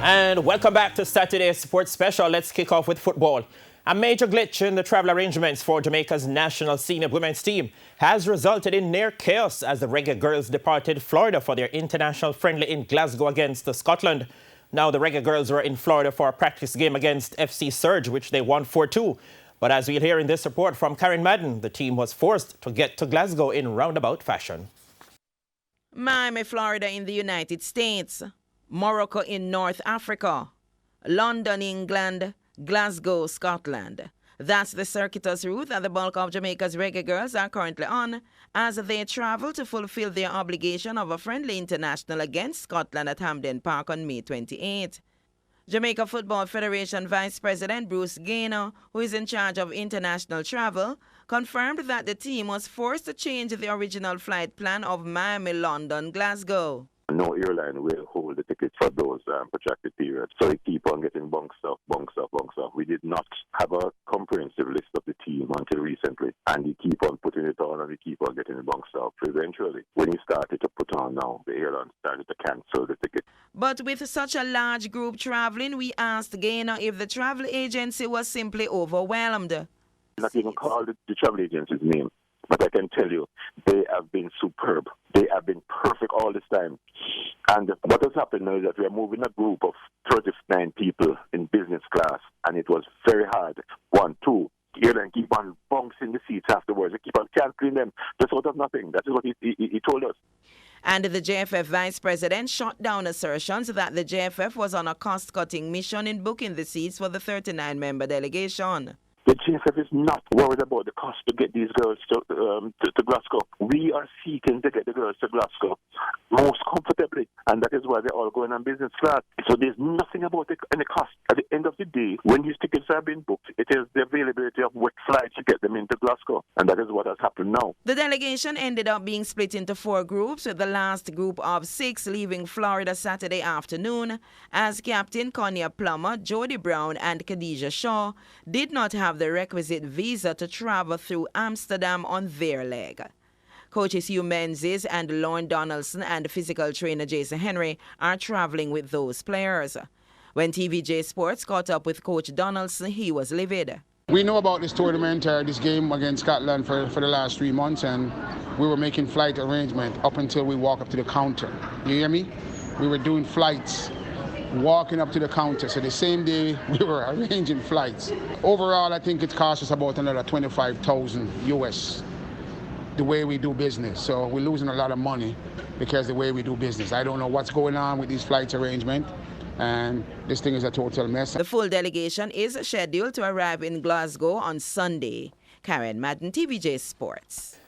And welcome back to Saturday's Sports Special. Let's kick off with football. A major glitch in the travel arrangements for Jamaica's national senior women's team has resulted in near chaos as the Reggae Girls departed Florida for their international friendly in Glasgow against Scotland. Now, the Reggae Girls were in Florida for a practice game against FC Surge, which they won 4-2. But as we'll hear in this report from Karen Madden, the team was forced to get to Glasgow in roundabout fashion. Miami, Florida in the United States, Morocco in North Africa, London, England, Glasgow, Scotland. That's the circuitous route that the bulk of Jamaica's Reggae Girls are currently on as they travel to fulfill their obligation of a friendly international against Scotland at Hampden Park on May 28. Jamaica Football Federation Vice President Bruce Gaynor, who is in charge of international travel, confirmed that the team was forced to change the original flight plan of Miami, London, Glasgow. No airline will hold the tickets for those protracted periods. So they keep on getting bunks off. We did not have a comprehensive list of the team until recently. And we keep on putting it on and we keep on getting the bunks off. Eventually, when he started to put on now, the airline started to cancel the ticket. But with such a large group traveling, we asked Gaynor if the travel agency was simply overwhelmed. Not even call the travel agency's name. But I can tell you, they have been superb. They have been perfect all this time. And what has happened now is that we are moving a group of 39 people in business class, and it was very hard. 1, 2, airline keep on bunksing the seats afterwards. They keep on cancelling them just out of nothing. That is what he told us. And the JFF vice president shot down assertions that the JFF was on a cost-cutting mission in booking the seats for the 39-member delegation. The GFF is not worried about the cost to get these girls to Glasgow. We are seeking to get the girls to Glasgow most comfortably, and that is why they're all going on business class. So there's nothing about any cost. At the end of the day, when these tickets are being booked, it is the availability of what flights to get them into Glasgow, and that is what has happened now. The delegation ended up being split into 4 groups, with the last group of 6 leaving Florida Saturday afternoon, as Captain Konya Plummer, Jody Brown, and Khadijah Shaw did not have the requisite visa to travel through Amsterdam on their leg. Coaches Hugh Menzies and Lorne Donaldson and physical trainer Jason Henry are traveling with those players. When TVJ Sports caught up with Coach Donaldson, he was livid. We know about this tournament, this game against Scotland for the last 3 months, and we were making flight arrangement up until we walk up to the counter. You hear me? We were doing flights, walking up to the counter. So the same day we were arranging flights. Overall, I think it cost us about another 25,000 US, the way we do business. So we're losing a lot of money because the way we do business. I don't know what's going on with these flights arrangement, and this thing is a total mess. The full delegation is scheduled to arrive in Glasgow on Sunday. Karen Madden, TVJ Sports.